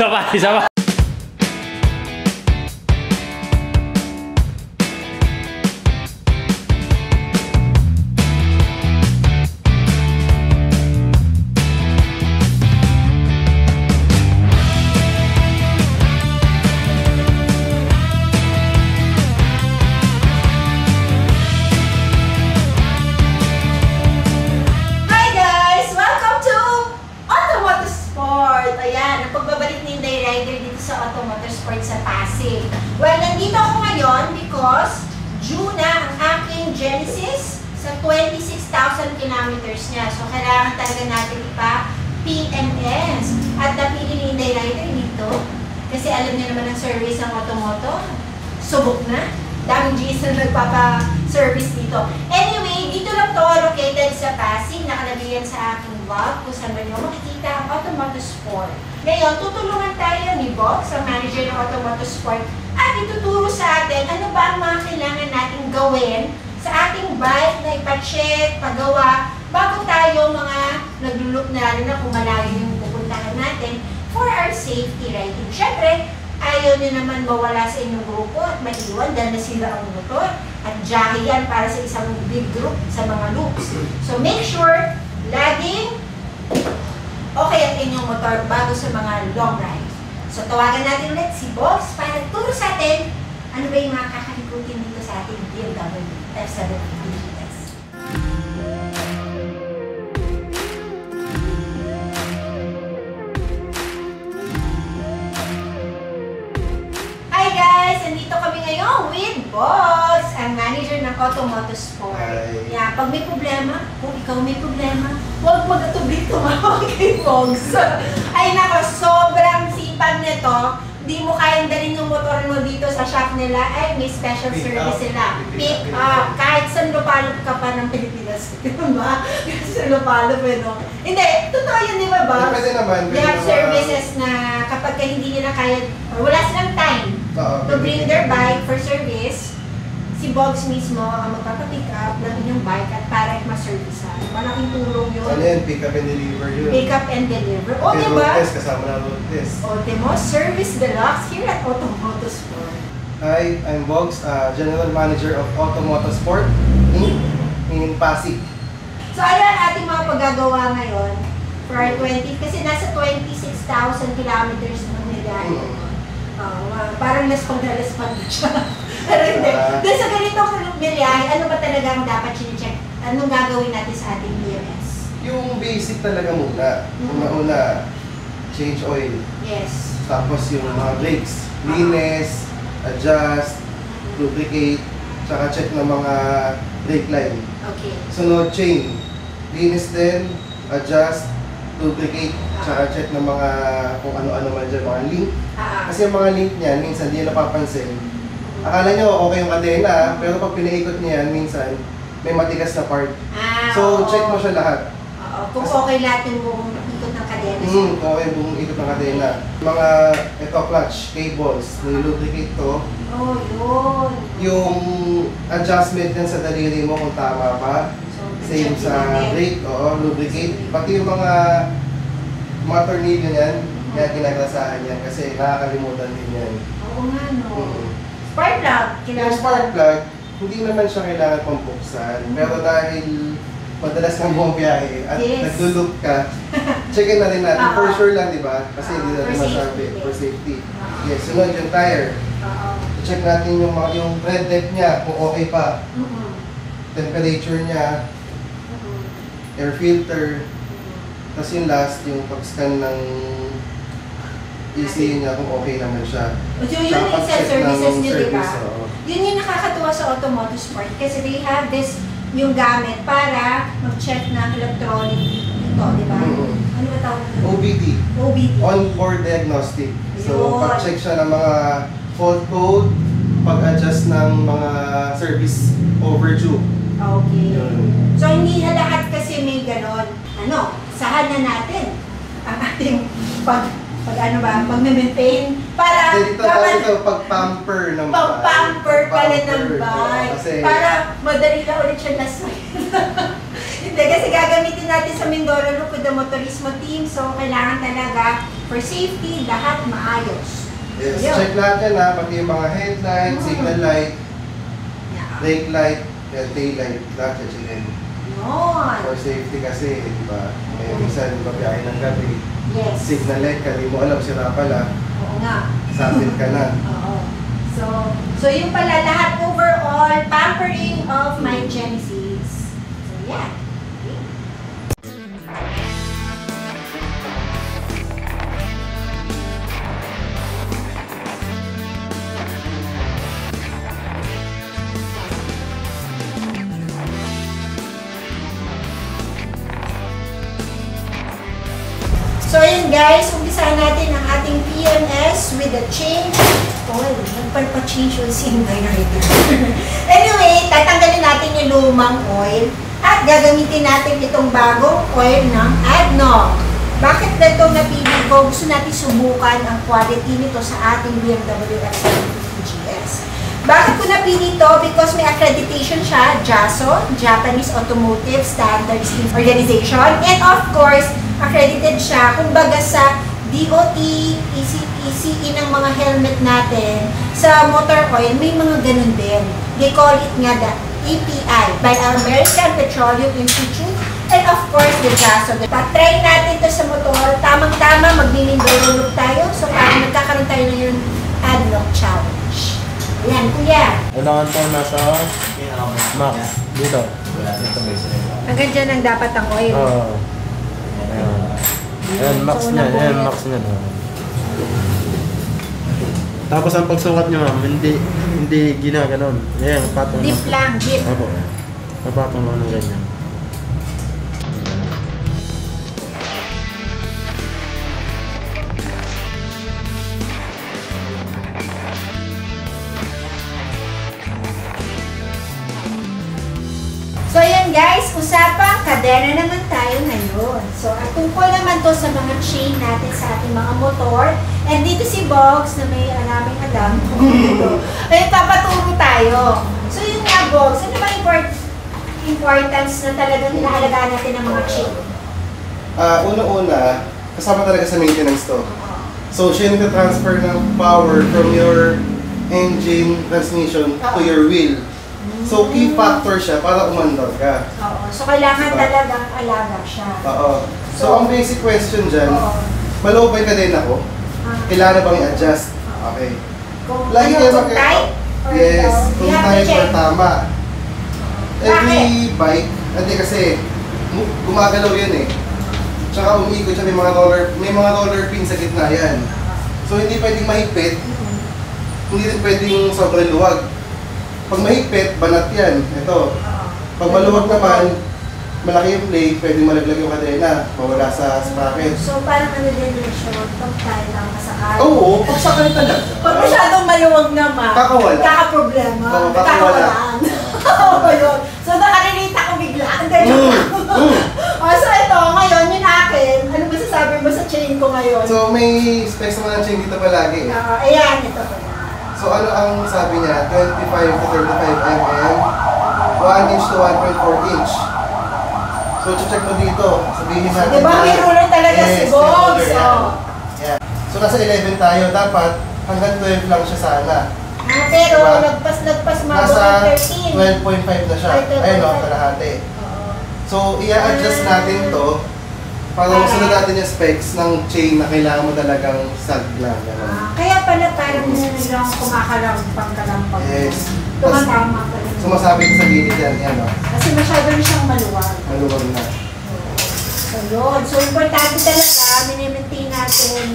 Isa pa, isa pa. Sa Pasig. Well, nandito ako ngayon because due na ang aking Genesis sa 26,000 kilometers niya. So, kailangan talaga natin ipa-PMS. At napili ni Inday Rider dito kasi alam niyo naman ang service ng Automoto. Subok na. Daming G's na nagpapa-service dito. Anyway, dito lang to located sa Pasig. Nakalagay yan sa aking vlog kung saan ba nyo makikita ang Automoto Sport. Ngayon, tutulungan tayo ni Box, ang manager ng Automoto Sport, at ituturo sa atin ano ba ang mga kailangan nating gawin sa ating bike na ipacheck, pagawa, bago tayo mga naglulok na rin na kung malayo yung pupuntahan natin for our safety riding. Siyempre, ayaw nyo naman mawala sa inyong grupo at maiwan dahil nasira ang motor at jahe yan para sa isang big group sa mga loops. So make sure, laging okay ang inyong motor bago sa mga long rides. So tawagan natin ulit si Box para turo sa atin ano ba yung mga kakalikutin dito sa ating BMW F750S. Hi guys! Andito kami ngayon with Box, ang manager ng Automoto Sport. Yeah, pag may problema, kung ikaw may problema, huwag mag-atubli tumawag kay Box. Ay nako, sobrang sipag nito. Di mo kayang dalhin yung motor mo dito sa shop nila. Ay, may special service sila. Pick up. Kahit saan lupalop ka pa ng Pilipinas. Diba? Saan lupalop eh, no? Hindi, totoo yun, di ba, Box? Pwede naman. They have services na kapag hindi nila kaya, or wala silang time to bring their bike for service, si Box mismo ang magpapapick up ng inyong bike at para ma-servicean. Malaking tulong yun. Ano yan? Pick up and deliver yun. Pick up and deliver. O, okay, diba? Road test, kasama na road test. O, diba? Service deluxe here at Automoto Sport. Hi, I'm Box, General Manager of Automoto Sport in Pasig. So, ayan ating mga paggagawa ngayon for our 20, kasi nasa 26,000 kilometers ng biyahe. Parang lespag na siya. Pero hindi. Doon sa ganitong biyahe, ano ba talaga ang dapat sinecheck? Anong gagawin natin sa ating BMS? Yung basic talaga muna. Una, change oil. Yes. Tapos yung mga brakes. Linis, adjust, lubricate, tsaka check ng mga brake line. Okay. Sunod, chain. Linis din, adjust, lubricate, tsaka check ng mga kung ano-ano man dyan, mga link. Kasi yung mga link niyan, minsan hindi napapansin. Akala nyo okay yung kadena, pero pag pinaikot niya yan, minsan may matigas na part. So, check mo siya lahat. Kung okay lahat yung buong ikot ng kadena. Okay, buong ikot ng kadena. Mga, clutch, cables, nilubricate to. Oh, yun. Yung adjustment yan sa daliri mo kung tama pa. Same sa brake, lubricate. Pati yung mga tornilyo niyan, kaya ginagrasahan yan kasi nakakalimutan din yan. Oo nga, no. Spark plug, yung spark plug, hindi naman siya kailangan pang buksan. Pero dahil madalas kang bumabiyahe at nagdulog ka, checkin na rin natin. For sure lang, di ba? Kasi hindi natin masabi. For safety. Yes, sunod yung tire. Check natin yung tread depth niya, kung okay pa. Temperature niya, air filter. Tapos yung last, yung pag-scan ng ECU niya kung okay naman siya. So yun yung sa services niyo, di ba? Yun yung nakakatuwa sa Automoto Sport kasi they have this yung gamit para mag-check ng electronic ito, di ba? Ano ba tawag? OBD. OBD. On-board diagnostic. So, pag-check siya ng mga fault code, pag-adjust ng mga service overdue. Okay. So, hindi na lahat kasi may ganon. Sahan na natin ang ating pag-maintain para pag-pamper ng bike. Pag-pamper pala ng bike. Para madali na ulit siya nasway. Hindi, kasi gagamitin natin sa Mindoro Look with the Motorismo team. So, kailangan talaga For safety, lahat maayos. Yes, Ayun. check lahat yan ha, pati yung mga headlight, signal light, Yeah. brake light, tail light, lahat check-in. Yun. For safety kasi, di ba? May minsan, babiyahe ng gabi, Yes. signal light ka, di mo alam, sira pala, Oo nga. sabit ka na. Oo. So yung pala lahat overall, pampering of my Genesis. So, yeah. Okay. So ayun guys, umpisahan natin ang ating PMS with the change oil. Nagpalpa-change oil si Rider. Anyway, tatanggalin natin yung lumang oil at gagamitin natin itong bagong oil ng ADNOC. Bakit na itong napili ko? Gusto natin subukan ang quality nito sa ating BMW X150 GS. Bakit ko napili ito? Because may accreditation siya, JASO, Japanese Automotive Standards Organization, and of course, accredited siya, kumbaga sa DOT, ECE ng mga helmet natin, sa motor oil, may mga ganun din. They call it nga the API, by American Petroleum Institute, and of course, the JASO. Patry natin ito sa motor, tamang-tama, magninindoro look tayo, so parang nagkakaroon tayo ng yung ADNOC challenge. Ayan, kuya. Kailangan to nasa max. Dito. Hanggang dyan ang dapat ang oil. Oo. Ayan. Ayan, max So, niya. unang Ayan, oil. max niya. Tapos ang pagsukat niyo ma'am, hindi ginaganon. Ayan, patong Dip lang, dip. Opo. Napatong lang ng ganyan. So yan guys, usapang kadena naman tayo ngayon. So at tungkol naman to sa mga chain natin sa ating mga motor. And dito si Bogs na may maraming alam. Ay papaturo tayo. So yun nga Bogs, ano ba importance na talagang inaalagaan natin ng mga chain? Una-una, kasama talaga sa maintenance to. So, siya yung transfer ng power from your engine transmission to your wheel. So, key factor siya para umandar ka. Oo. So kailangan talagang alaga siya. Oo. So, ang basic question dyan, Oo. malobay ka din ako. Ah, Kailangan bang i-adjust? Okay. kung Lagi ano, kayo kung tight or Yes, down, kung you have to tayo check. or tama. Every bike, hindi kasi gumagalaw yan eh. Tsaka umiikot siya, may mga roller pin sa gitna yan. So hindi pwedeng mahigpit, hindi rin pwedeng sobrang luwag. Pag mahigpit, banat yan. Ito. Pag maluwag naman, malaki yung play, pwedeng malaglag yung kadena, mawala sa sprocket. So parang ano din yung short, pag tayo lang masakal. Oo, pagsakal talaga. Pag masyadong maluwag naman, Kakawala. kakaproblema. Oo, kakawala. Oo, yun. So nakalilita ko bigla. Hindi, joke lang. So ito, ngayon, yung akin, ano ba sasabi mo sa chain ko ngayon? So may specs naman ang chain dito palagi. Ayan, ito pa. So ano ang sabi niya? 25 to 35 mm, 1 inch to 1.4 inch. So check mo dito, sabihin natin Diba may ruler talaga si may Bogs? ruler yan. Yan. So nasa 11 tayo, dapat hanggang 12 lang siya sana. Pero Diba? lagpas mga Nasa 13. 12.5 na siya. Ay, 12.5. Ayun o, kalahati. Oo. So i-adjust natin to para masunod natin yung specs ng chain na kailangan mo talagang sag na. Ganun. Kaya pala parang lang kumakalampang-kalampang. Yes. Tumatama pala. Sumasabi ko sa gilid yan, yan o. Kasi masyado rin siyang maluwag. Maluwag na. So yun. So importante talaga, minimaintain natin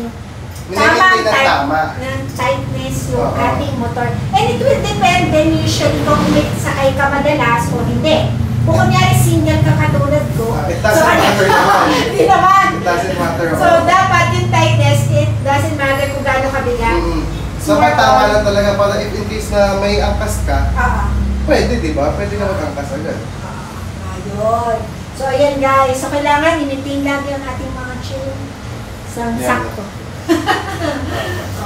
Minimaintain na tama. ng tightness yung Oo. ating motor. And it will depend then usually kung may sakay ka madalas o hindi. Kung kunyari single ka katulad ko. It doesn't matter naman. Hindi naman. It doesn't matter. So dapat yung tightness, it doesn't matter kung gaano kabigat. So tama lang talaga para if in case na may angkas ka, pwede di ba? Pwede na mag-angkas agad. Ayun. So ayan guys, so kailangan i-maintain lagi ang ating mga chain sa Yeah. sakto.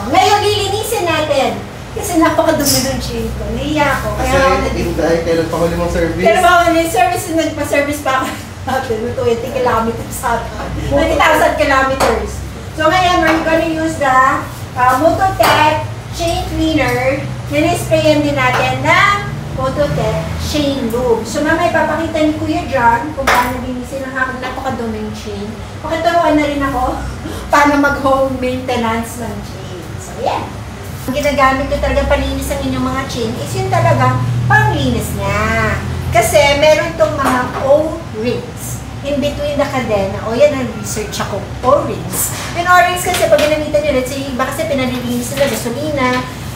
Ngayon lilinisin natin. Kasi napakadumi ng chain ko. Nahiya ako. Kasi Kaya dahil kailan pa huli mong service. pero baka na yung service, nagpa-service pa ako natin. 20 kilometers sa atin. 20,000 kilometers. So ngayon, we're gonna use the Mototech chain cleaner. Ninisprayan din natin ng Mototech chain lube. So mamaya papakita ni Kuya John kung paano linisin ang aking napakaduming chain. Pakituruan na rin ako paano mag-home maintenance ng chain. So yan. Ang ginagamit ko talaga palinis ang inyong mga chain is yun talagang panglinis niya. Kasi meron itong mga O-rings in between the cadena. O yan, nag-research ako. O-rings. Yung O-rings kasi pag ginamitan nyo, let's say, iba kasi pinalilinis nila gasolina,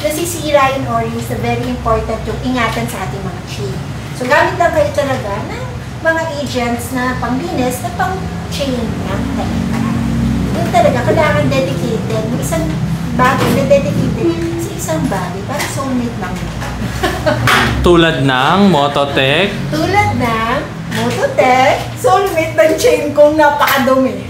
nasisira yung O-rings na very important yung ingatan sa ating mga chain. So gamit lang kayo talaga ng mga agents na panglinis na pang-chain ng talaga. Yun talaga, kailangan dedicated. May isang bagay na dedicated sa isang bagay. Parang soulmate lang. Tulad ng Mototech. Tulad ng Mototech, soulmate ng chain kong napakadumi.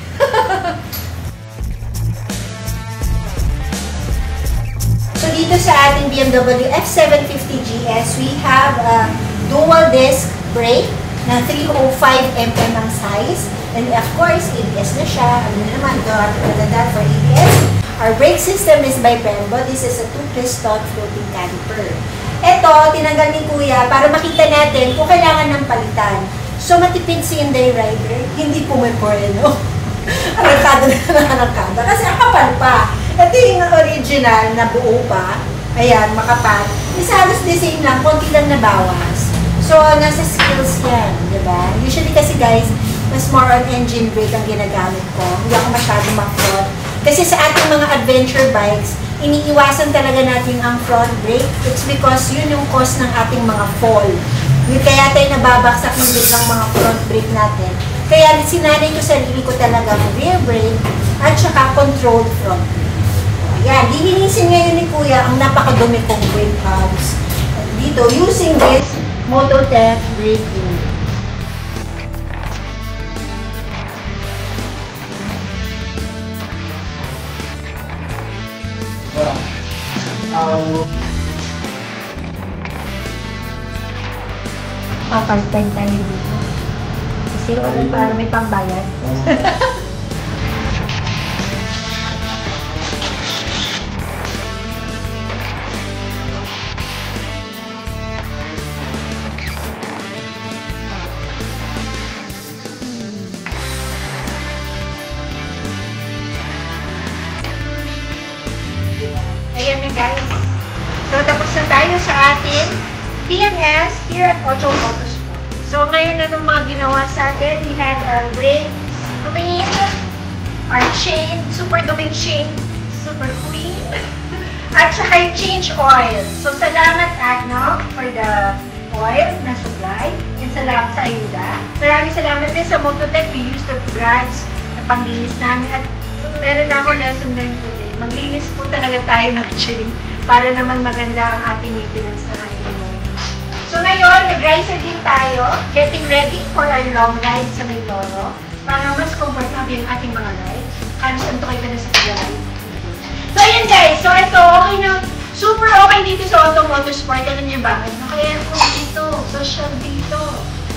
So dito sa ating BMW F750 GS, we have a dual disc brake na 305mm ang size. And of course, ABS na siya. Ano na naman, that for ABS. Our brake system is by Brembo. This is a 2-piston floating caliper. Ito, tinanggal ni Kuya para makita natin kung kailangan ng palitan. So, matipid si Inday Rider, hindi pumipureno. Arangkada na arangkada. Kasi ang kapal pa. Ito yung original na buo pa. Ayan, makapal. Is halos the same lang, konti lang nabawas. So, nasa skills yan, di ba? Usually kasi guys, mas more on engine brake ang ginagamit ko. Hindi ako masyadong mag-front. Kasi sa ating mga adventure bikes, iniiwasan talaga natin ang front brake. It's because yun yung cause ng ating mga fall. Kaya tayo nababaksak ng biglang mga front brake natin. Kaya sinanay ko sarili ko talaga ng rear brake at saka controlled front brake. Ayan, lilinisin ngayon ni Kuya ang napakadumi kong brake pads. Dito, using this Mototech brake unit. Part-time tayo dito. Kasi para may pambayad. Ayan na guys. So tapos na tayo sa ating PMS here at Ocho Motorsport. So ngayon na nung mga ginawa sa atin, we had our brakes, clean, our chain, super duming chain, super clean, at saka yung change oil. So salamat Agno for the oil na supply, and salamat sa ayuda. Maraming salamat din sa Mototech, we used the brands na panglinis namin, at meron na ako lesson learned today. Maglinis po talaga tayo ng chain para naman maganda ang ating maintenance na ating mo. So ngayon, nag-riser din tayo, getting ready for our long ride sa Mindoro para mas comfortable yung ating mga ride. Halos antukay ka na sa ride. So ayan guys, so ito okay na, super okay dito sa Auto Motorsport. Alam niyo ba? Kaya ako dito, social dito.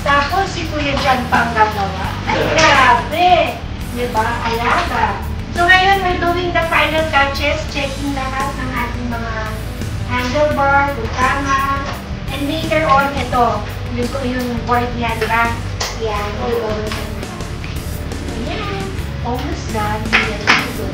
Tapos si Kuya John pang gagawa. Ay grabe! Diba? Alaga. So ngayon, we're doing the final touches, checking lahat ng ating mga handlebar, butana, and later on, ito, yung board niya, diba? Yan, all over the place. Ayan, almost done. Ayan, good.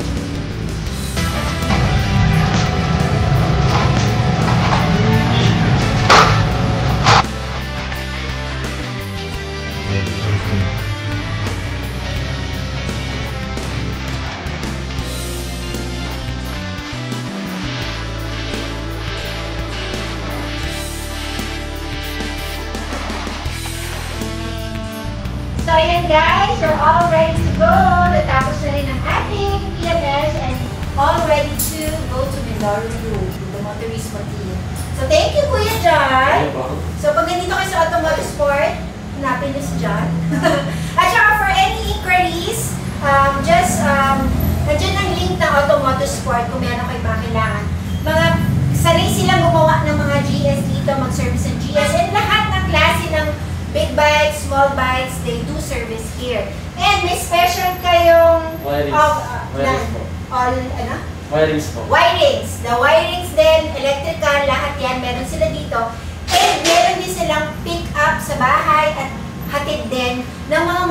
So ayan guys, we're all ready to go. Natapos na rin ang ating PMS and all ready to go to Mindoro Road, the Motorismo team. So thank you Kuya John. So pag ganito kayo sa Auto Motorsport, hanapin niyo si John. At saka for any inquiries, nandiyan ang link ng Auto Motorsport kung meron kayo mga kailangan. Sanay silang gumawa ng mga GS dito, mag-service ng GS, and lahat ng klase ng big bikes, small bikes, they do service here. And may special kayong Wirings po. All, ano? Wirings po. Wirings. The wirings din, electrical, lahat yan, meron sila dito. And meron din silang pick up sa bahay at hatid din ng mga